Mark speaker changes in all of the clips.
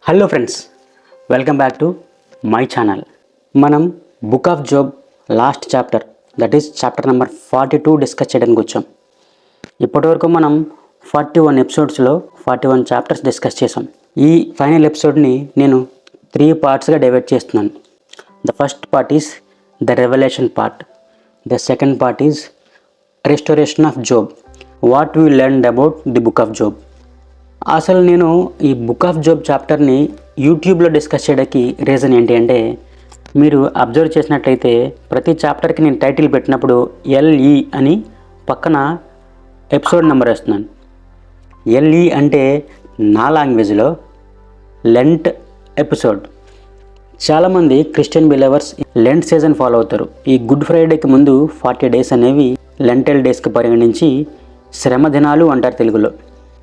Speaker 1: Hello friends, welcome back to my channel. మనం book of Job last chapter, that is chapter number 42 discuss చేయడానికి వచ్చాం. ఇప్పటివరకు మనం 41 ఎపిసోడ్స్లో 41 చాప్టర్స్ డిస్కస్ చేసాం. ఈ ఫైనల్ ఎపిసోడ్ని నేను 3 పార్ట్స్గా డివైడ్ చేస్తున్నాను. The first part is the revolution part. The second part is restoration of job, what we learned about the book of job. అసలు నేను ఈ బుక్ ఆఫ్ జాబ్ చాప్టర్ని యూట్యూబ్లో డిస్కస్ చేయడానికి రీజన్ ఏంటి అంటే, మీరు అబ్జర్వ్ చేసినట్లయితే ప్రతి చాప్టర్కి నేను టైటిల్ పెట్టినప్పుడు ఎల్ఈ అని పక్కన ఎపిసోడ్ నెంబర్ వేస్తున్నాను. ఎల్ఈ అంటే నా లాంగ్వేజ్లో లెంట్ ఎపిసోడ్. చాలామంది Christian believers Lent season follow అవుతారు. ఈ గుడ్ ఫ్రైడేకి ముందు 40 డేస్ అనేవి లెంటల్ డేస్కి పరిగణించి శ్రమ దినాలు అంటారు తెలుగులో.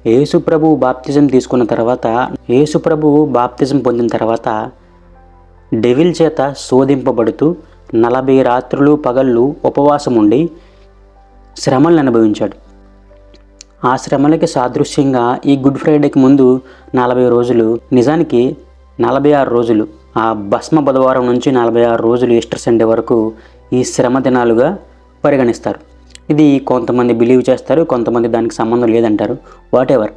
Speaker 1: యేసుప్రభు బాప్తిజం తీసుకున్న తర్వాత, యేసుప్రభు బాప్తిజం పొందిన తర్వాత డెవిల్ చేత శోధింపబడుతూ 40 రాత్రులు పగళ్ళు ఉపవాసం ఉండి శ్రమలను అనుభవించాడు. ఆ శ్రమలకి సాదృశ్యంగా ఈ గుడ్ ఫ్రైడేకి ముందు 40 రోజులు, నిజానికి 46 రోజులు, ఆ భస్మ బుధవారం నుంచి 46 రోజులు ఈస్టర్ సండే వరకు ఈ శ్రమ దినాలుగా పరిగణిస్తారు. ఇది కొంతమంది బిలీవ్ చేస్తారు, కొంతమంది దానికి సంబంధం లేదంటారు. వాట్ ఎవర్,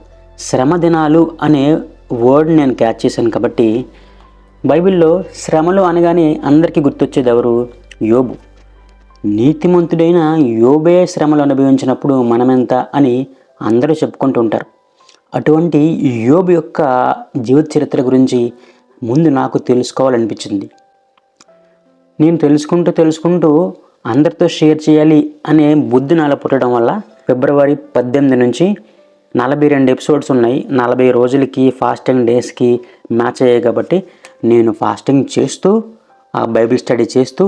Speaker 1: శ్రమ దినాలు అనే వర్డ్ నేను క్యాచ్ చేశాను కాబట్టి బైబిల్లో శ్రమలు అనగానే అందరికీ గుర్తొచ్చేది ఎవరు? యోబు. నీతిమంతుడైన యోబే శ్రమలు అనుభవించినప్పుడు మనమెంత అని అందరూ చెప్పుకుంటూ ఉంటారు. అటువంటి యోబు యొక్క జీవిత చరిత్ర గురించి ముందు నాకు తెలుసుకోవాలనిపించింది. నేను తెలుసుకుంటూ అందరితో షేర్ చేయాలి అనే బుద్ధి నాలో పుట్టడం వల్ల ఫిబ్రవరి 18 నుంచి 42 ఎపిసోడ్స్ ఉన్నాయి. 40 రోజులకి ఫాస్టింగ్ డేస్కి మ్యాచ్ అయ్యాయి కాబట్టి నేను ఫాస్టింగ్ చేస్తూ, ఆ బైబిల్ స్టడీ చేస్తూ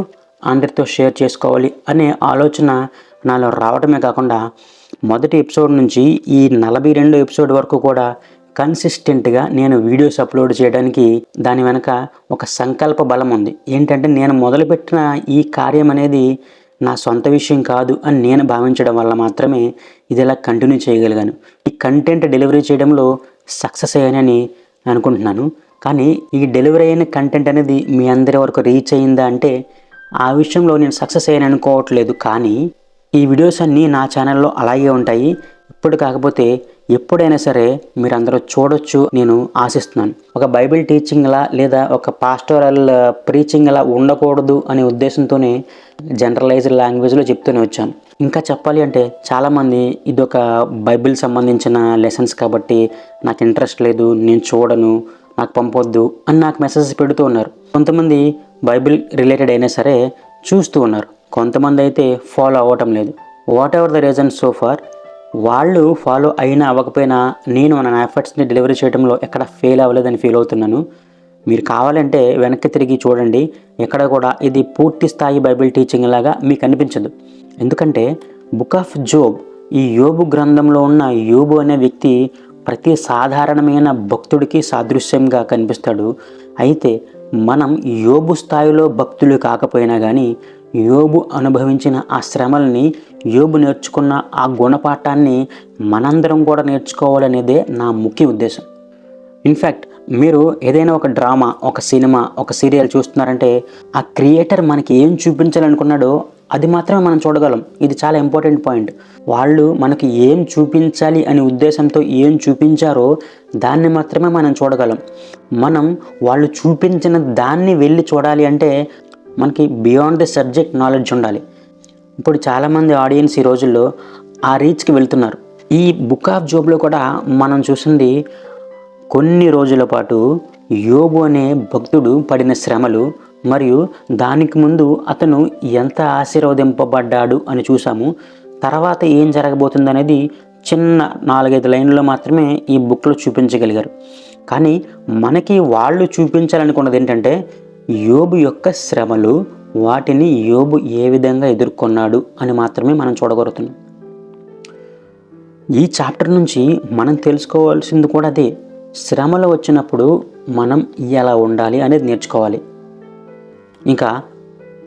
Speaker 1: అందరితో షేర్ చేసుకోవాలి అనే ఆలోచన నాలో రావడమే కాకుండా మొదటి ఎపిసోడ్ నుంచి ఈ 42 ఎపిసోడ్ వరకు కూడా కన్సిస్టెంట్గా నేను వీడియోస్ అప్లోడ్ చేయడానికి దాని వెనక ఒక సంకల్ప బలం ఉంది. ఏంటంటే, నేను మొదలుపెట్టిన ఈ కార్యం అనేది నా సొంత విషయం కాదు అని నేను భావించడం వల్ల మాత్రమే ఇది ఇలా కంటిన్యూ చేయగలిగాను. ఈ కంటెంట్ డెలివరీ చేయడంలో సక్సెస్ అయ్యానని అనుకుంటున్నాను. కానీ ఈ డెలివరీ అయిన కంటెంట్ అనేది మీ అందరి వరకు రీచ్ అయిందా అంటే ఆ విషయంలో నేను సక్సెస్ అయ్యాను అనుకోవట్లేదు. కానీ ఈ వీడియోస్ అన్నీ నా ఛానల్లో అలాగే ఉంటాయి. ఇప్పుడు కాకపోతే ఎప్పుడైనా సరే మీరు అందరూ చూడొచ్చు నేను ఆశిస్తున్నాను. ఒక బైబిల్ టీచింగ్లా లేదా ఒక పాస్టోరల్ ప్రీచింగ్లా ఉండకూడదు అనే ఉద్దేశంతోనే జనరలైజ్డ్ లాంగ్వేజ్లో చెప్తూనే వచ్చాను. ఇంకా చెప్పాలి అంటే చాలామంది ఇదొక బైబిల్ సంబంధించిన లెసన్స్ కాబట్టి నాకు ఇంట్రెస్ట్ లేదు, నేను చూడను, నాకు పంపొద్దు అని నాకు మెసేజెస్ పెడుతూ ఉన్నారు. కొంతమంది బైబిల్ రిలేటెడ్ అయినా సరే చూస్తూ ఉన్నారు, కొంతమంది అయితే ఫాలో అవ్వటం లేదు. Whatever the reason so far, వాళ్ళు ఫాలో అయినా అవ్వకపోయినా నేను నా ఎఫర్ట్స్ని డెలివరీ చేయడంలో ఎక్కడ ఫెయిల్ అవ్వలేదని ఫీల్ అవుతున్నాను. మీరు కావాలంటే వెనక్కి తిరిగి చూడండి, ఎక్కడ కూడా ఇది పూర్తి స్థాయి బైబిల్ టీచింగ్ లాగా మీకు అనిపించదు. ఎందుకంటే బుక్ ఆఫ్ జాబ్, ఈ యోబు గ్రంథంలో ఉన్న యోబు అనే వ్యక్తి ప్రతి సాధారణమైన భక్తుడికి సాదృశ్యంగా కనిపిస్తాడు. అయితే మనం యోబు స్థాయిలో భక్తులు కాకపోయినా కానీ యోబు అనుభవించిన ఆ శ్రమల్ని, యోబు నేర్చుకున్న ఆ గుణపాఠాన్ని మనందరం కూడా నేర్చుకోవాలనేదే నా ముఖ్య ఉద్దేశం. ఇన్ఫ్యాక్ట్ మీరు ఏదైనా ఒక డ్రామా, ఒక సినిమా, ఒక సీరియల్ చూస్తున్నారంటే ఆ క్రియేటర్ మనకి ఏం చూపించాలనుకున్నాడో అది మాత్రమే మనం చూడగలం. ఇది చాలా ఇంపార్టెంట్ పాయింట్. వాళ్ళు మనకి ఏం చూపించాలి అనే ఉద్దేశంతో ఏం చూపించారో దాన్ని మాత్రమే మనం చూడగలం. మనం వాళ్ళు చూపించిన దాన్ని వెళ్ళి చూడాలి అంటే మనకి బియాండ్ ది సబ్జెక్ట్ నాలెడ్జ్ ఉండాలి. ఇప్పుడు చాలామంది ఆడియన్స్ ఈ రోజుల్లో ఆ రీచ్కి వెళ్తున్నారు. ఈ బుక్ ఆఫ్ జాబ్లో కూడా మనం చూసింది కొన్ని రోజుల పాటు యోబు అనే భక్తుడు పడిన శ్రమలు మరియు దానికి ముందు అతను ఎంత ఆశీర్వదింపబడ్డాడు అని చూసాము. తర్వాత ఏం జరగబోతుంది అనేది చిన్న 4-5 లైన్లో మాత్రమే ఈ బుక్లో చూపించగలిగారు. కానీ మనకి వాళ్ళు చూపించాలనుకున్నది ఏంటంటే యోబు యొక్క శ్రమలు, వాటిని యోబు ఏ విధంగా ఎదుర్కొన్నాడు అని మాత్రమే మనం చూడగలుగుతున్నాం. ఈ చాప్టర్ నుంచి మనం తెలుసుకోవాల్సింది కూడా అదే. శ్రమలు వచ్చినప్పుడు మనం ఎలా ఉండాలి అనేది నేర్చుకోవాలి. ఇంకా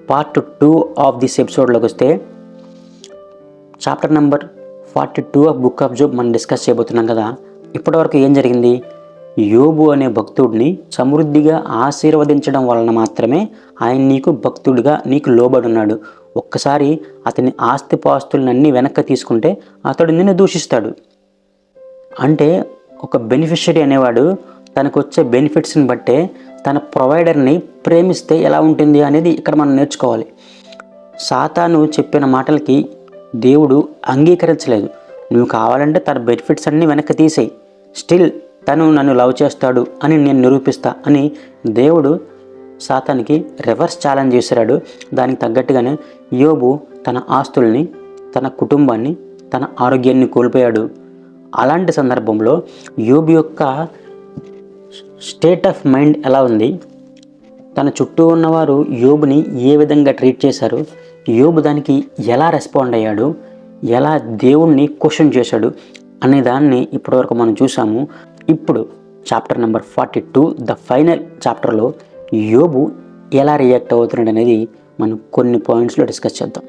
Speaker 1: పార్ట్ 2 ఆఫ్ దిస్ ఎపిసోడ్లోకి వస్తే chapter number 42 of book of job మనం డిస్కస్ చేయబోతున్నాం కదా. ఇప్పటివరకు ఏం జరిగింది? యోబు అనే భక్తుడిని సమృద్ధిగా ఆశీర్వదించడం వలన మాత్రమే ఆయన నీకు భక్తుడిగా నీకు లోబడున్నాడు. ఒక్కసారి అతని ఆస్తిపాస్తులన్నీ వెనక్కి తీసుకుంటే అతడు నిన్ను దూషిస్తాడు. అంటే ఒక బెనిఫిషరీ అనేవాడు తనకు వచ్చే బెనిఫిట్స్ని బట్టే తన ప్రొవైడర్ని ప్రేమిస్తే ఎలా ఉంటుంది అనేది ఇక్కడ మనం నేర్చుకోవాలి. సాతాను చెప్పిన మాటలకి దేవుడు అంగీకరించలేదు. నువ్వు కావాలంటే తన బెనిఫిట్స్ అన్నీ వెనక్కి తీసేయి, స్టిల్ తను నన్ను లవ్ చేస్తాడు అని నేను నిరూపిస్తా అని దేవుడు సాతానికి రివర్స్ ఛాలెంజ్ చేశాడు. దానికి తగ్గట్టుగానే యోబు తన ఆస్తుల్ని, తన కుటుంబాన్ని, తన ఆరోగ్యాన్ని కోల్పోయాడు. అలాంటి సందర్భంలో యోబు యొక్క స్టేట్ ఆఫ్ మైండ్ ఎలా ఉంది, తన చుట్టూ ఉన్నవారు యోబుని ఏ విధంగా ట్రీట్ చేశారు, యోబు దానికి ఎలా రెస్పాండ్ అయ్యాడు, ఎలా దేవుణ్ణి క్వశ్చన్ చేశాడు అనే దాన్ని ఇప్పటివరకు మనం చూసాము. ఇప్పుడు చాప్టర్ నెంబర్ 42 ద ఫైనల్ చాప్టర్లో యోబు ఎలా రియాక్ట్ అవుతున్నాడు అనేది మనం కొన్ని పాయింట్స్లో డిస్కస్ చేద్దాం.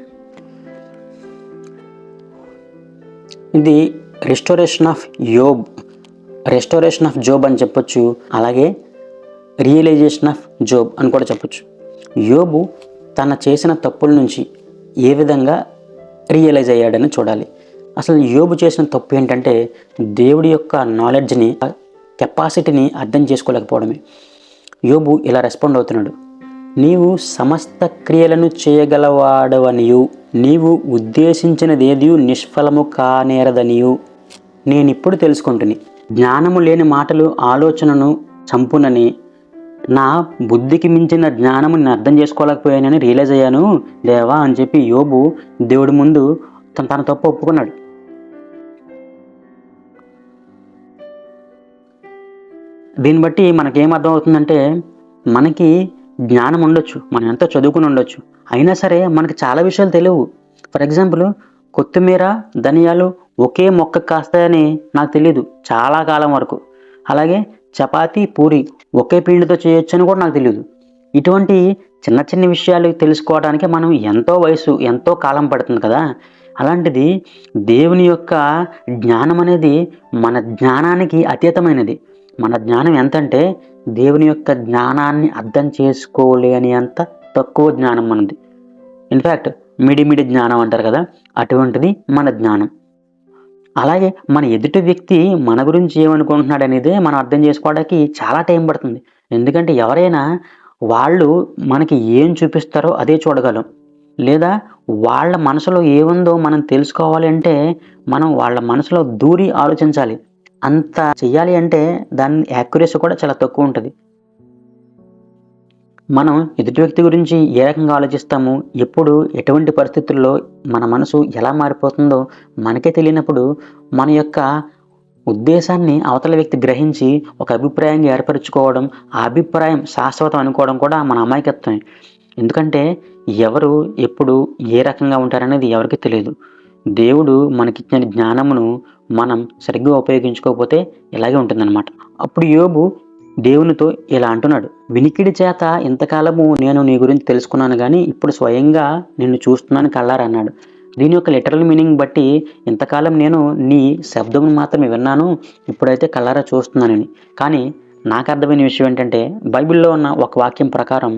Speaker 1: ఇది రెస్టోరేషన్ ఆఫ్ జోబ్ అని చెప్పొచ్చు, అలాగే రియలైజేషన్ ఆఫ్ జోబ్ అని కూడా చెప్పొచ్చు. యోబు తన చేసిన తప్పుల నుంచి ఏ విధంగా రియలైజ్ అయ్యాడని చూడాలి. అసలు యోబు చేసిన తప్పు ఏంటంటే దేవుడి యొక్క నాలెడ్జ్ని, కెపాసిటీని అర్థం చేసుకోలేకపోవడమే. యోబు ఇలా రెస్పాండ్ అవుతున్నాడు. నీవు సమస్త క్రియలను చేయగలవాడవనియు, నీవు ఉద్దేశించినదేది నిష్ఫలము కానేరదనియు నేనిప్పుడు తెలుసుకుంటుని. జ్ఞానము లేని మాటలు ఆలోచనను చంపునని, నా బుద్ధికి మించిన జ్ఞానము నేను అర్థం చేసుకోలేకపోయానని రియలైజ్ అయ్యాను దేవా అని చెప్పి యోబు దేవుడి ముందు తన తప్పు ఒప్పుకున్నాడు. దీన్ని బట్టి మనకేమర్థం అవుతుందంటే, మనకి జ్ఞానం ఉండొచ్చు, మనం ఎంతో చదువుకుని ఉండొచ్చు, అయినా సరే మనకి చాలా విషయాలు తెలియవు. ఫర్ ఎగ్జాంపుల్, కొత్తిమీర, ధనియాలు ఒకే మొక్క కాస్తాయని నాకు తెలియదు చాలా కాలం వరకు. అలాగే చపాతీ, పూరి ఒకే పిండితో చేయొచ్చు అని కూడా నాకు తెలియదు. ఇటువంటి చిన్న చిన్న విషయాలు తెలుసుకోవడానికి మనం ఎంతో కాలం పడుతుంది కదా. అలాంటిది దేవుని యొక్క జ్ఞానం అనేది మన జ్ఞానానికి అతీతమైనది. మన జ్ఞానం ఎంతంటే దేవుని యొక్క జ్ఞానాన్ని అర్థం చేసుకోలేని అంత తక్కువ జ్ఞానం మనది. ఇన్ఫ్యాక్ట్ మిడిమిడి జ్ఞానం అంటారు కదా, అటువంటిది మన జ్ఞానం. అలాగే మన ఎదుటి వ్యక్తి మన గురించి ఏమనుకుంటున్నాడు అనేది మనం అర్థం చేసుకోవడానికి చాలా టైం పడుతుంది. ఎందుకంటే ఎవరైనా వాళ్ళు మనకి ఏం చూపిస్తారో అదే చూడగలం, లేదా వాళ్ళ మనసులో ఏముందో మనం తెలుసుకోవాలి అంటే మనం వాళ్ళ మనసులో దూరి ఆలోచించాలి. అంత చెయ్యాలి అంటే దాని యాక్యురసీ కూడా చాలా తక్కువ ఉంటుంది. మనం ఎదుటి వ్యక్తి గురించి ఏ రకంగా ఆలోచిస్తాము, ఎప్పుడు ఎటువంటి పరిస్థితుల్లో మన మనసు ఎలా మారిపోతుందో మనకే తెలియనప్పుడు మన యొక్క ఉద్దేశాన్ని అవతల వ్యక్తి గ్రహించి ఒక అభిప్రాయంగా ఏర్పరచుకోవడం, ఆ అభిప్రాయం శాశ్వతం అనుకోవడం కూడా మన అమాయకత్వమే. ఎందుకంటే ఎవరు ఎప్పుడు ఏ రకంగా ఉంటారనేది ఎవరికి తెలియదు. దేవుడు మనకిచ్చిన జ్ఞానమును మనం సరిగ్గా ఉపయోగించుకోకపోతే ఇలాగే ఉంటుందన్నమాట. అప్పుడు యోబు దేవునితో ఇలా అంటున్నాడు, వినికిడి చేత ఇంతకాలము నేను నీ గురించి తెలుసుకున్నాను కానీ ఇప్పుడు స్వయంగా నిన్ను చూస్తున్నాను కళ్ళారా అన్నాడు. దీని యొక్క లిటరల్ మీనింగ్ బట్టి ఇంతకాలం నేను నీ శబ్దమును మాత్రమే విన్నాను, ఇప్పుడైతే కళ్ళారా చూస్తున్నానని. కానీ నాకు అర్థమైన విషయం ఏంటంటే, బైబిల్లో ఉన్న ఒక వాక్యం ప్రకారం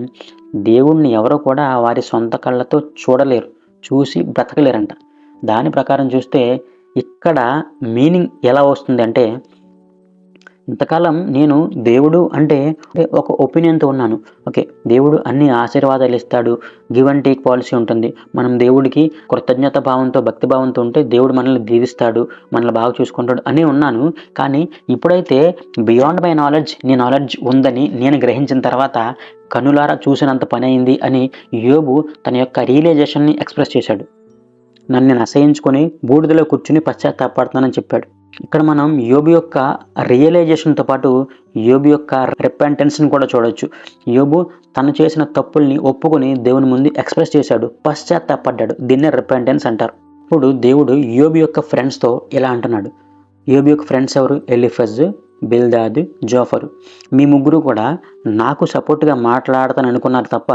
Speaker 1: దేవుణ్ణి ఎవరో కూడా వారి సొంత కళ్ళతో చూడలేరు, చూసి బ్రతకలేరంట. దాని ప్రకారం చూస్తే ఇక్కడ మీనింగ్ ఎలా వస్తుంది అంటే, ఇంతకాలం నేను దేవుడు అంటే ఒక ఒపీనియన్తో ఉన్నాను. ఓకే, దేవుడు అన్ని ఆశీర్వాదాలు ఇస్తాడు, గివ్ అండ్ టేక్ పాలసీ ఉంటుంది. మనం దేవుడికి కృతజ్ఞత భావంతో, భక్తి భావంతో ఉంటే దేవుడు మనల్ని దీవిస్తాడు, మనల్ని బాగా చూసుకుంటాడు అని ఉన్నాను. కానీ ఇప్పుడైతే బియాండ్ మై నాలెడ్జ్, నీ నాలెడ్జ్ ఉందని నేను గ్రహించిన తర్వాత కనులారా చూసినంత పని అయింది అని యోబు తన యొక్క రియలైజేషన్ని ఎక్స్ప్రెస్ చేశాడు. నన్ను నేను అసహించుకొని బూడిదలో కూర్చుని పశ్చాత్తాపడుతున్నానని చెప్పాడు. ఇక్కడ మనం యోబు యొక్క రియలైజేషన్తో పాటు యోబు యొక్క రిపెంటెన్స్ని కూడా చూడొచ్చు. యోబు తను చేసిన తప్పుల్ని ఒప్పుకొని దేవుని ముందు ఎక్స్ప్రెస్ చేశాడు, పశ్చాత్తాపడ్డాడు. దీన్నే రిపెంటెన్స్ అంటారు. ఇప్పుడు దేవుడు యోబు యొక్క ఫ్రెండ్స్తో ఇలా అంటున్నాడు. యోబు యొక్క ఫ్రెండ్స్ ఎవరు? Eliphaz, బిల్దాద్, Zophar. మీ ముగ్గురు కూడా నాకు సపోర్ట్గా మాట్లాడతాను అనుకున్నారు తప్ప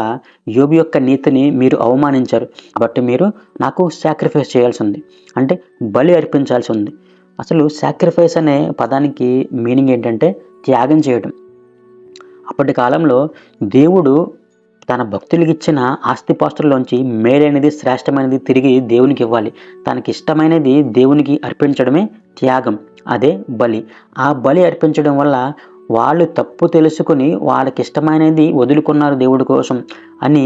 Speaker 1: యోబు యొక్క నీతిని మీరు అవమానించారు. కాబట్టి మీరు నాకు సాక్రిఫైస్ చేయాల్సి ఉంది, అంటే బలి అర్పించాల్సి ఉంది. అసలు సాక్రిఫైస్ అనే పదానికి మీనింగ్ ఏంటంటే త్యాగం చేయడం. అప్పటి కాలంలో దేవుడు తన భక్తులకు ఇచ్చిన ఆస్తిపాస్తుల్లోంచి మేలైనది, శ్రేష్టమైనది తిరిగి దేవునికి ఇవ్వాలి. తనకి ఇష్టమైనది దేవునికి అర్పించడమే త్యాగం, అదే బలి. ఆ బలి అర్పించడం వల్ల వాళ్ళు తప్పు తెలుసుకుని వాళ్ళకి ఇష్టమైనది వదులుకున్నారు దేవుడి కోసం అని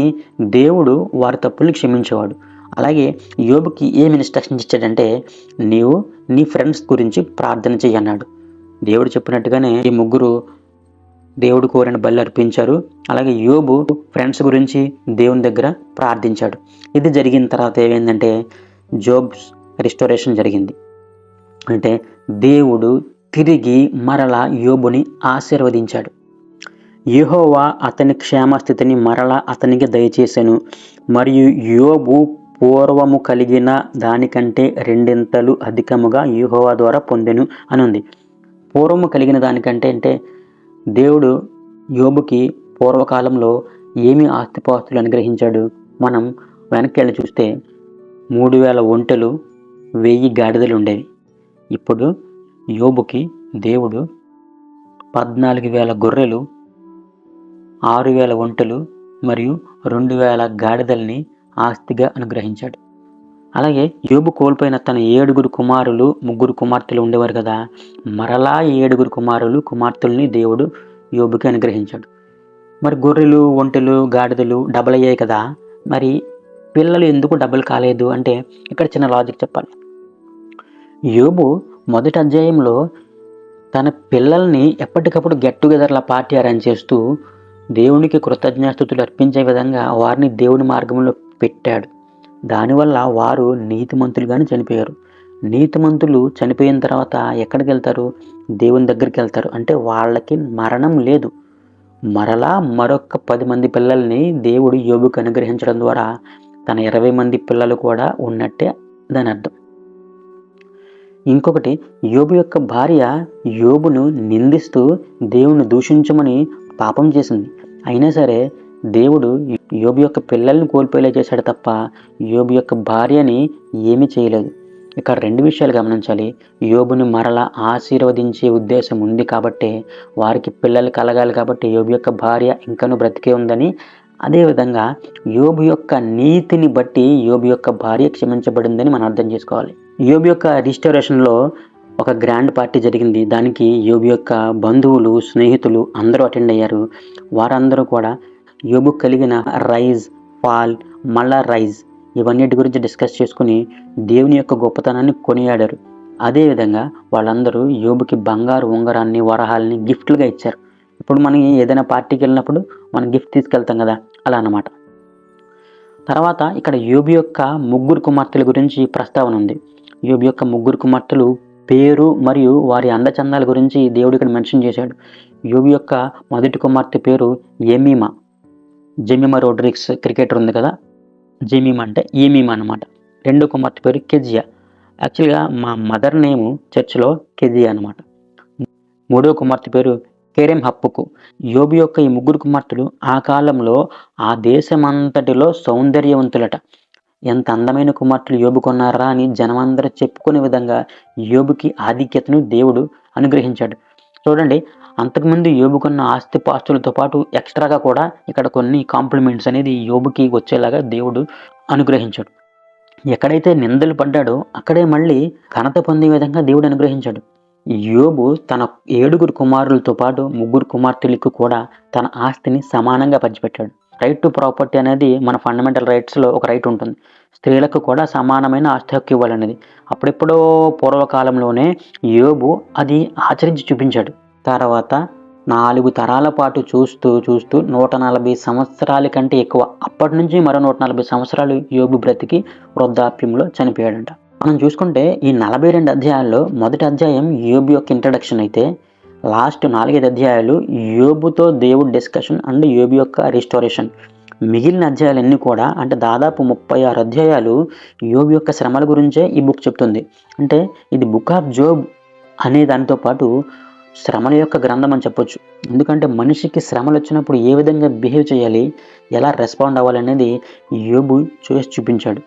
Speaker 1: దేవుడు వారి తప్పుల్ని క్షమించేవాడు. అలాగే యోబుకి ఏమి ఇన్స్ట్రక్షన్స్ ఇచ్చాడంటే, నీవు నీ ఫ్రెండ్స్ గురించి ప్రార్థన చెయ్యన్నాడు. దేవుడు చెప్పినట్టుగానే ఈ ముగ్గురు దేవుడు కోరిన బలి అర్పించారు. అలాగే యోబు ఫ్రెండ్స్ గురించి దేవుని దగ్గర ప్రార్థించాడు. ఇది జరిగిన తర్వాత ఏమైందంటే జోబ్స్ రిస్టోరేషన్ జరిగింది. అంటే దేవుడు తిరిగి మరలా యోబుని ఆశీర్వదించాడు. యెహోవా అతని క్షేమస్థితిని మరలా అతనికి దయచేసెను, మరియు యోబు పూర్వము కలిగిన దానికంటే రెండింతలు అధికముగా యెహోవా ద్వారా పొందెను అని ఉంది. పూర్వము కలిగిన దానికంటే అంటే దేవుడు యోబుకి పూర్వకాలంలో ఏమి ఆస్తిపాస్తులు అనుగ్రహించాడు? మనం వెనక్కి వెళ్ళి చూస్తే 3000 ఒంటెలు, 1000 గాడిదలు ఉండేవి. ఇప్పుడు యోబుకి దేవుడు 14,000 గొర్రెలు, 6,000 ఒంటెలు మరియు 2,000 గాడిదల్ని ఆస్తిగా అనుగ్రహించాడు. అలాగే యోబు కోల్పోయిన తన 7 కుమారులు, 3 కుమార్తెలు ఉండేవారు కదా, మరలా 7 కుమారులు, కుమార్తెల్ని దేవుడు యోబుకి అనుగ్రహించాడు. మరి గొర్రెలు, ఒంటెలు, గాడిదలు డబల్ అయ్యాయి కదా, మరి పిల్లలు ఎందుకు డబల్ కాలేదు అంటే ఇక్కడ చిన్న లాజిక్ చెప్పాలి. యోబు మొదటి అధ్యాయంలో తన పిల్లల్ని ఎప్పటికప్పుడు గెట్ టుగెదర్లా పార్టీ అరేంజ్ చేస్తూ దేవునికి కృతజ్ఞాస్తుతులు అర్పించే విధంగా వారిని దేవుని మార్గంలో పెట్టాడు. దానివల్ల వారు నీతిమంతులుగానే చనిపోయారు. నీతిమంతులు చనిపోయిన తర్వాత ఎక్కడికి వెళ్తారు? దేవుని దగ్గరికి వెళ్తారు. అంటే వాళ్ళకి మరణం లేదు. మరలా మరొక 10 మంది పిల్లల్ని దేవుడు యోబుకు అనుగ్రహించడం ద్వారా తన 20 మంది పిల్లలు కూడా ఉన్నట్టే దాని అర్థం. ఇంకొకటి, యోబు యొక్క భార్య యోబును నిందిస్తూ దేవుని దూషించమని పాపం చేసింది. అయినా సరే దేవుడు యోబు యొక్క పిల్లల్ని కోల్పోయేలా చేశాడు తప్ప యోబు యొక్క భార్యని ఏమీ చేయలేదు. ఇక్కడ 2 విషయాలు గమనించాలి. యోబుని మరలా ఆశీర్వదించే ఉద్దేశం ఉంది కాబట్టి, వారికి పిల్లలు కలగాలి కాబట్టి యోబు యొక్క భార్య ఇంకనూ బ్రతికే ఉందని, అదేవిధంగా యోబు యొక్క నీతిని బట్టి యోబు యొక్క భార్య క్షమించబడిందని మనం అర్థం చేసుకోవాలి. యోబు యొక్క రిస్టోరేషన్లో ఒక గ్రాండ్ పార్టీ జరిగింది. దానికి యోబు యొక్క బంధువులు, స్నేహితులు అందరూ అటెండ్ అయ్యారు. వారందరూ కూడా యోబు కలిగిన రైజ్, ఫాల్, మళ్ళా రైజ్ ఇవన్నిటి గురించి డిస్కస్ చేసుకుని దేవుని యొక్క గొప్పతనాన్ని కొనియాడారు. అదేవిధంగా వాళ్ళందరూ యోబుకి బంగారు ఉంగరాన్ని, వరహాలని గిఫ్ట్లుగా ఇచ్చారు. ఇప్పుడు మనం ఏదైనా పార్టీకి వెళ్ళినప్పుడు మనం గిఫ్ట్ తీసుకెళ్తాం కదా, అలా అన్నమాట. తర్వాత ఇక్కడ యోబు యొక్క 3 కుమార్తెల గురించి ప్రస్తావన ఉంది. యోబు యొక్క 3 కుమార్తెలు పేరు మరియు వారి అందచందాల గురించి దేవుడు ఇక్కడ మెన్షన్ చేశాడు. యోబు యొక్క మొదటి కుమార్తె పేరు ఎమీమా. జెమిమా రోడ్రిక్స్ క్రికెటర్ ఉంది కదా, జెమిమా అంటే ఏమీమా అనమాట. 2వ కుమార్తె పేరు కెజియా. యాక్చువల్గా మా మదర్ నేము చర్చ్లో కెజియా అనమాట. 3వ కుమార్తె పేరు కెరెం హప్పుకు. యోబు యొక్క ఈ 3 కుమార్తెలు ఆ కాలంలో ఆ దేశమంతటిలో సౌందర్యవంతులట. ఎంత అందమైన కుమార్తెలు యోబుకున్నారా అని జనమందరూ చెప్పుకునే విధంగా యోబుకి ఆధిక్యతను దేవుడు అనుగ్రహించాడు. చూడండి, అంతకుముందు యోబుకున్న ఆస్తిపాస్తులతో పాటు ఎక్స్ట్రాగా కూడా ఇక్కడ కొన్ని కాంప్లిమెంట్స్ అనేది యోబుకి వచ్చేలాగా దేవుడు అనుగ్రహించాడు. ఎక్కడైతే నిందలు పడ్డాడో అక్కడే మళ్ళీ ఘనత పొందే విధంగా దేవుడు అనుగ్రహించాడు. యోబు తన 7 కుమారులతో పాటు 3 కుమార్తెలకు కూడా తన ఆస్తిని సమానంగా పంచిపెట్టాడు. రైట్ టు ప్రాపర్టీ అనేది మన ఫండమెంటల్ రైట్స్లో ఒక రైట్ ఉంటుంది. స్త్రీలకు కూడా సమానమైన ఆస్తి హక్కు ఇవ్వాలనేది అప్పుడెప్పుడో పూర్వకాలంలోనే యోబు అది ఆచరించి చూపించాడు. తర్వాత 4 తరాల పాటు చూస్తూ 140 సంవత్సరాల కంటే ఎక్కువ, అప్పటి నుంచి మరో 140 సంవత్సరాలు యోబు బ్రతికి వృద్ధాప్యంలో చనిపోయాడంట. మనం చూసుకుంటే ఈ 42 అధ్యాయాల్లో మొదటి అధ్యాయం యోబు యొక్క ఇంట్రడక్షన్ అయితే, లాస్ట్ 4-5 అధ్యాయాలు యోబుతో దేవుడు డిస్కషన్ అండ్ యోబు యొక్క రిస్టోరేషన్. మిగిలిన అధ్యాయాలన్నీ కూడా అంటే దాదాపు 36 అధ్యాయాలు యోబు యొక్క శ్రమల గురించే ఈ బుక్ చెప్తుంది. అంటే ఇది బుక్ ఆఫ్ జోబ్ అనే దానితో పాటు శ్రమల యొక్క గ్రంథం అని చెప్పొచ్చు. ఎందుకంటే మనిషికి శ్రమలు వచ్చినప్పుడు ఏ విధంగా బిహేవ్ చేయాలి, ఎలా రెస్పాండ్ అవ్వాలనేది యోబు చేసి చూపించాడు.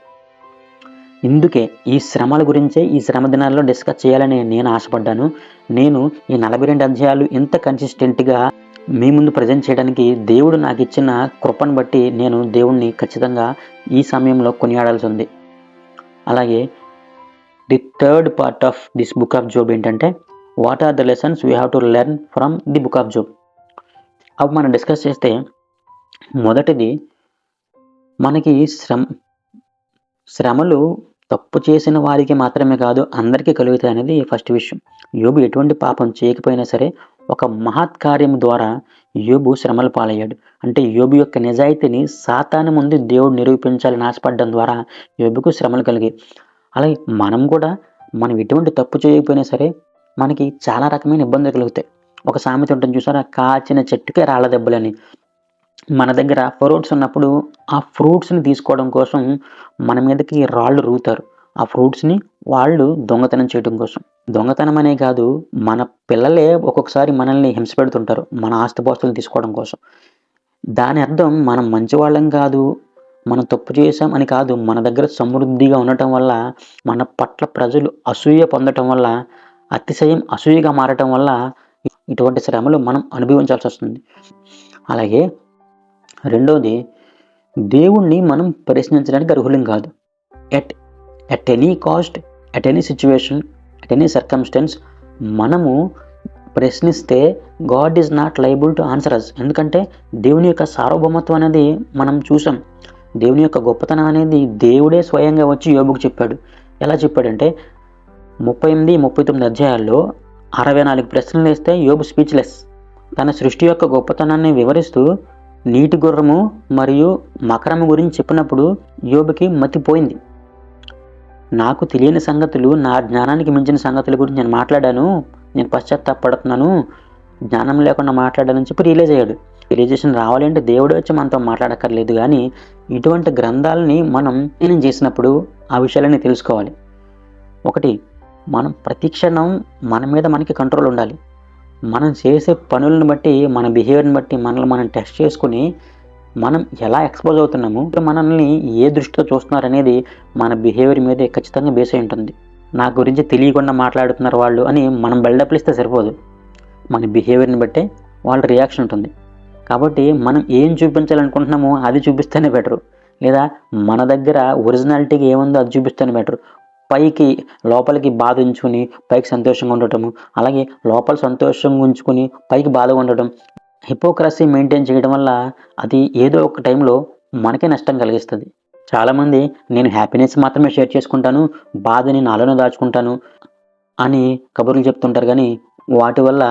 Speaker 1: ఇందుకే ఈ శ్రమల గురించే ఈ శ్రమ దినాల్లో డిస్కస్ చేయాలని నేను ఆశపడ్డాను. నేను ఈ 42 అధ్యాయాలు ఇంత కన్సిస్టెంట్గా మీ ముందు ప్రజెంట్ చేయడానికి దేవుడు నాకు ఇచ్చిన కృపను బట్టి నేను దేవుణ్ణి ఖచ్చితంగా ఈ సమయంలో కొనియాడాల్సి ఉంది. అలాగే the third part of this book of Job ఏంటంటే, what are the lessons we have to learn from the book of Job. అవి మనం డిస్కస్ చేస్తే, మొదటిది మనకి శ్రమలు తప్పు చేసిన వారికి మాత్రమే కాదు అందరికీ కలుగుతాయి అనేది ఫస్ట్ విషయం. యోబు ఎటువంటి పాపం చేయకపోయినా సరే ఒక మహత్ కార్యం ద్వారా యోబు శ్రమల పాలయ్యాడు. అంటే యోబు యొక్క నిజాయితీని సాతాను ముందు దేవుడు నిరూపించాలని ఆశపడడం ద్వారా యోబుకు శ్రమలు కలిగాయి. అలాగే మనం ఎటువంటి తప్పు చేయకపోయినా సరే మనకి చాలా రకమైన ఇబ్బందులు కలుగుతాయి. ఒక సామెత ఉంటుంది చూసారా, కాచిన చెట్టుకే రాళ్ళ దెబ్బలని. మన దగ్గర ఫ్రూట్స్ ఉన్నప్పుడు ఆ ఫ్రూట్స్ని తీసుకోవడం కోసం మన మీదకి రాళ్ళు రువుతారు. ఆ ఫ్రూట్స్ని వాళ్ళు దొంగతనం చేయడం కోసం. దొంగతనం అనే కాదు, మన పిల్లలే ఒక్కొక్కసారి మనల్ని హింస పెడుతుంటారు మన ఆస్తిపాస్తులు తీసుకోవడం కోసం. దాని అర్థం మనం మంచివాళ్ళం కాదు, మనం తప్పు చేసాం అని కాదు. మన దగ్గర సమృద్ధిగా ఉండటం వల్ల, మన పట్ల ప్రజలు అసూయ పొందటం వల్ల, అతిశయం అసూయగా మారటం వల్ల ఇటువంటి శ్రమలు మనం అనుభవించాల్సి వస్తుంది. అలాగే రెండోది, దేవుణ్ణి మనం ప్రశ్నించడానికి అర్హులం కాదు. At any cost, at any situation, at any circumstance మనము ప్రశ్నిస్తే God is not liable to answer us. ఎందుకంటే దేవుని యొక్క సార్వభౌమత్వం అనేది మనం చూసాం. దేవుని యొక్క గొప్పతనం అనేది దేవుడే స్వయంగా వచ్చి యోబుకు చెప్పాడు. ఎలా చెప్పాడంటే 38, 39 అధ్యాయాల్లో 64 ప్రశ్నలు వేస్తే యోబు స్పీచ్లెస్. తన సృష్టి యొక్క గొప్పతనాన్ని వివరిస్తూ నీటి గుర్రము మరియు మకరము గురించి చెప్పినప్పుడు యోబుకి మతిపోయింది. నాకు తెలియని సంగతులు, నా జ్ఞానానికి మించిన సంగతుల గురించి నేను మాట్లాడాను, నేను పశ్చాత్తాపడుతున్నాను, జ్ఞానం లేకుండా మాట్లాడానని చెప్పి రియలైజ్ అయ్యాడు. రియలైజేషన్ రావాలంటే దేవుడే వచ్చి మనతో మాట్లాడక్కర్లేదు. కానీ ఇటువంటి గ్రంథాలని మనం అధ్యయనం చేసినప్పుడు ఆ విషయాలని తెలుసుకోవాలి. ఒకటి, మనం ప్రతి క్షణం మన మీద మనకి కంట్రోల్ ఉండాలి. మనం చేసే పనులను బట్టి, మన బిహేవియర్ని బట్టి మనల్ని మనం టెస్ట్ చేసుకుని మనం ఎలా ఎక్స్పోజ్ అవుతున్నాము, మనల్ని ఏ దృష్టితో చూస్తున్నారు అనేది మన బిహేవియర్ మీదే ఖచ్చితంగా బేస్ అయి ఉంటుంది. నా గురించి తెలియకుండా మాట్లాడుతున్నారు వాళ్ళు అని మనం బిల్డప్లు ఇస్తే సరిపోదు. మన బిహేవియర్ని బట్టే వాళ్ళ రియాక్షన్ ఉంటుంది. కాబట్టి మనం ఏం చూపించాలనుకుంటున్నామో అది చూపిస్తేనే బెటరు. లేదా మన దగ్గర ఒరిజినాలిటీగా ఏముందో అది చూపిస్తేనే బెటరు. లోపలికి బాధ ఉంచుకుని పైకి సంతోషంగా ఉండటము, అలాగే లోపల సంతోషంగా ఉంచుకుని పైకి బాధగా ఉండటం, హిపోక్రసీ మెయింటైన్ చేయడం వల్ల అది ఏదో ఒక టైంలో మనకే నష్టం కలిగిస్తుంది. చాలామంది నేను హ్యాపీనెస్ మాత్రమే షేర్ చేసుకుంటాను, బాధని నాలోనే దాచుకుంటాను అని కబుర్లు చెప్తుంటారు. కానీ వాటి వల్ల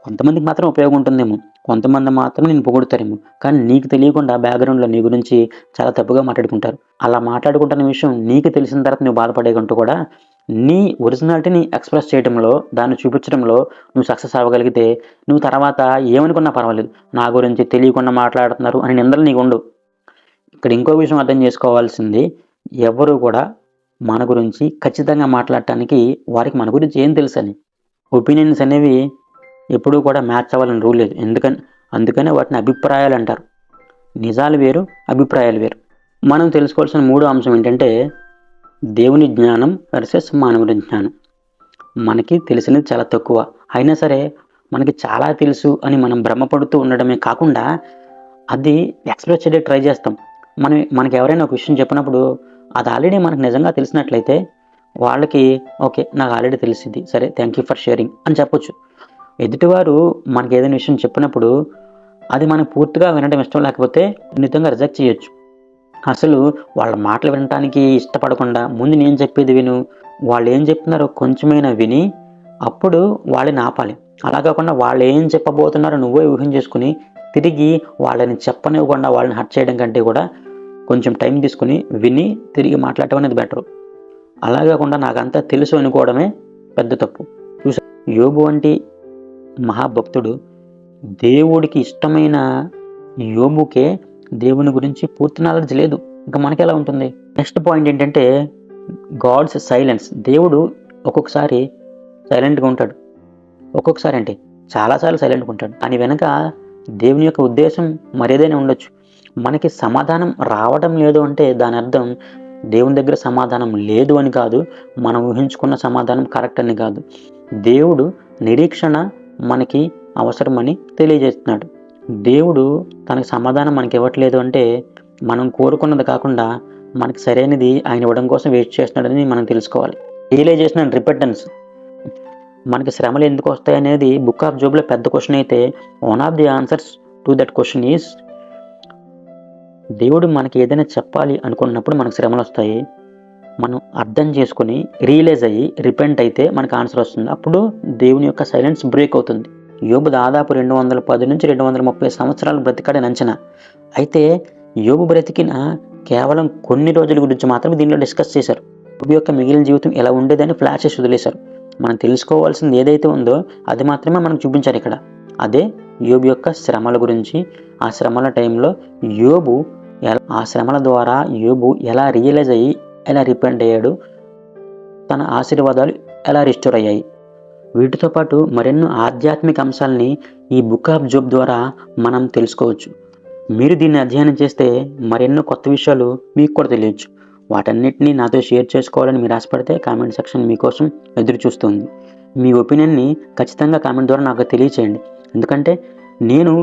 Speaker 1: కొంతమందికి మాత్రం ఉపయోగం ఉంటుందేమో, కొంతమంది మాత్రం నేను పొగుడుతారేమో. కానీ నీకు తెలియకుండా బ్యాక్గ్రౌండ్లో నీ గురించి చాలా తప్పుగా మాట్లాడుకుంటారు. అలా మాట్లాడుకుంటున్న విషయం నీకు తెలిసిన తర్వాత నువ్వు బాధపడేకంటూ కూడా నీ ఒరిజినాలిటీని ఎక్స్ప్రెస్ చేయడంలో, దాన్ని చూపించడంలో నువ్వు సక్సెస్ అవ్వగలిగితే నువ్వు తర్వాత ఏమనుకున్నా పర్వాలేదు, నా గురించి తెలియకుండా మాట్లాడుతున్నారు అని నిందలు నీకు ఉండవు. ఇక్కడ ఇంకో విషయం అర్థం చేసుకోవాల్సింది, ఎవరు కూడా మన గురించి ఖచ్చితంగా మాట్లాడటానికి వారికి మన గురించి ఏం తెలుసు అని. ఒపీనియన్స్ అనేవి ఎప్పుడూ కూడా మ్యాచ్ అవ్వాలని రూల్ లేదు. అందుకనే వాటిని అభిప్రాయాలు అంటారు. నిజాలు వేరు, అభిప్రాయాలు వేరు. మనం తెలుసుకోవాల్సిన మూడో అంశం ఏంటంటే, దేవుని జ్ఞానం వర్సెస్ మానవుడి జ్ఞానం. మనకి తెలిసినది చాలా తక్కువ, అయినా సరే మనకి చాలా తెలుసు అని మనం భ్రమపడుతూ ఉండడమే కాకుండా అది ఎక్స్ప్రెస్ చేయడానికి ట్రై చేస్తాం. మనకి ఎవరైనా ఒక విషయం చెప్పినప్పుడు అది ఆల్రెడీ మనకు నిజంగా తెలిసినట్లయితే వాళ్ళకి ఓకే, నాకు ఆల్రెడీ తెలిసింది, సరే థ్యాంక్ యూ ఫర్ షేరింగ్ అని చెప్పొచ్చు. ఎదుటివారు మనకి ఏదైనా విషయం చెప్పినప్పుడు అది మనకు పూర్తిగా వినడం ఇష్టం లేకపోతే నిజంగా రిజెక్ట్ చేయొచ్చు. అసలు వాళ్ళ మాటలు వినడానికి ఇష్టపడకుండా ముందు నేను చెప్పేది విను, వాళ్ళు ఏం చెప్తున్నారో కొంచెమైనా విని అప్పుడు వాళ్ళని ఆపాలి. అలా కాకుండా వాళ్ళు ఏం చెప్పబోతున్నారో నువ్వే ఊహించేసుకుని తిరిగి వాళ్ళని చెప్పనివ్వకుండా వాళ్ళని హర్ట్ చేయడం కంటే కూడా కొంచెం టైం తీసుకుని విని తిరిగి మాట్లాడటం అనేది బెటరు. అలా కాకుండా నాకంతా తెలుసు అనుకోవడమే పెద్ద తప్పు. చూసా, యోబు వంటి మహాభక్తుడు, దేవుడికి ఇష్టమైన యోబుకే దేవుని గురించి పూర్తి నాలెడ్జ్ లేదు, ఇంకా మనకి ఎలా ఉంటుంది? నెక్స్ట్ పాయింట్ ఏంటంటే గాడ్స్ సైలెన్స్. దేవుడు ఒక్కొక్కసారి సైలెంట్గా ఉంటాడు, ఒక్కొక్కసారి అంటే చాలాసార్లు సైలెంట్గా ఉంటాడు. దాని వెనక దేవుని యొక్క ఉద్దేశం మరేదైనా ఉండొచ్చు. మనకి సమాధానం రావడం లేదు అంటే దాని అర్థం దేవుని దగ్గర సమాధానం లేదు అని కాదు, మనం ఊహించుకున్న సమాధానం కరెక్ట్ అని కాదు. దేవుడు నిరీక్షణ మనకి అవసరమని తెలియజేస్తున్నాడు. దేవుడు తనకు సమాధానం మనకి ఇవ్వట్లేదు అంటే మనం కోరుకున్నది కాకుండా మనకి సరైనది ఆయన ఇవ్వడం కోసం వెయిట్ చేస్తున్నాడని మనం తెలుసుకోవాలి. Realization and repentance. మనకి శ్రమలు ఎందుకు వస్తాయి అనేది బుక్ ఆఫ్ జోబ్లో పెద్ద క్వశ్చన్ అయితే one of the answers to that question is, దేవుడు మనకి ఏదైనా చెప్పాలి అనుకున్నప్పుడు మనకు శ్రమలు వస్తాయి. మనం అర్థం చేసుకుని రియలైజ్ అయ్యి రిపెంట్ అయితే మనకు ఆన్సర్ వస్తుంది. అప్పుడు దేవుని యొక్క సైలెన్స్ బ్రేక్ అవుతుంది. యోబు దాదాపు 210 నుంచి 230 సంవత్సరాలు బ్రతికాడని అంచనా. అయితే యోబు బ్రతికిన కేవలం కొన్ని రోజుల గురించి మాత్రమే దీనిలో డిస్కస్ చేశారు. యోబు యొక్క మిగిలిన జీవితం ఎలా ఉండేదని ఫ్లాషెస్ వదిలేశారు. మనం తెలుసుకోవాల్సింది ఏదైతే ఉందో అది మాత్రమే మనకు చూపించారు ఇక్కడ. అదే యోబు యొక్క శ్రమల గురించి, ఆ శ్రమల టైంలో యోబు ఆ శ్రమల ద్వారా యోబు ఎలా రియలైజ్ అయ్యి ఎలా రిపెంట్ అయ్యాడు, తన ఆశీర్వాదాలు ఎలా రిస్టోర్ అయ్యాయి. వీటితో పాటు మరెన్నో ఆధ్యాత్మిక అంశాలని ఈ బుక్ ఆఫ్ జోబ్ ద్వారా మనం తెలుసుకోవచ్చు. మీరు దీన్ని అధ్యయనం చేస్తే మరెన్నో కొత్త విషయాలు మీకు కూడా తెలియచ్చు. వాటన్నిటినీ నాతో షేర్ చేసుకోవాలని మీరు ఆశపడితే కామెంట్ సెక్షన్ మీకోసం ఎదురు చూస్తుంది. మీ ఒపీనియన్ని ఖచ్చితంగా కామెంట్ ద్వారా నాకు తెలియచేయండి. ఎందుకంటే నేను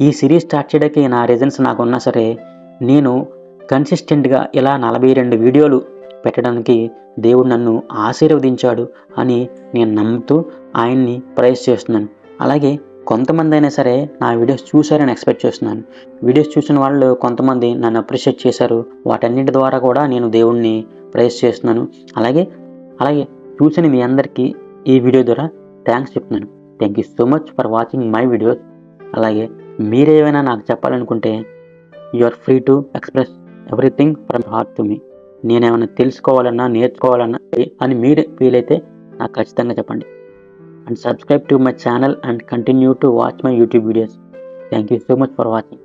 Speaker 1: ఈ సిరీస్ స్టార్ట్ చేయడానికి నా రీజన్స్ నాకు ఉన్నా సరే, నేను కన్సిస్టెంట్గా ఇలా 42 వీడియోలు పెట్టడానికి దేవుడు నన్ను ఆశీర్వదించాడు అని నేను నమ్ముతూ ఆయన్ని ప్రైజ్ చేస్తున్నాను. అలాగే కొంతమంది అయినా సరే నా వీడియోస్ చూశారని ఎక్స్పెక్ట్ చేస్తున్నాను. వీడియోస్ చూసిన వాళ్ళు కొంతమంది నన్ను అప్రిషియేట్ చేశారు. వాటన్నిటి ద్వారా కూడా నేను దేవుణ్ణి ప్రైజ్ చేస్తున్నాను. అలాగే చూసిన మీ అందరికీ ఈ వీడియో ద్వారా థ్యాంక్స్ చెప్తున్నాను. Thank you so much for watching my videos. అలాగే మీరేమైనా నాకు చెప్పాలనుకుంటే you are free to express everything from heart to me. నేనేమైనా తెలుసుకోవాలన్నా నేర్చుకోవాలన్నా అని మీరు ఫీల్ అయితే నాకు ఖచ్చితంగా చెప్పండి. And subscribe to my channel and continue to watch my YouTube videos. Thank you so much for watching.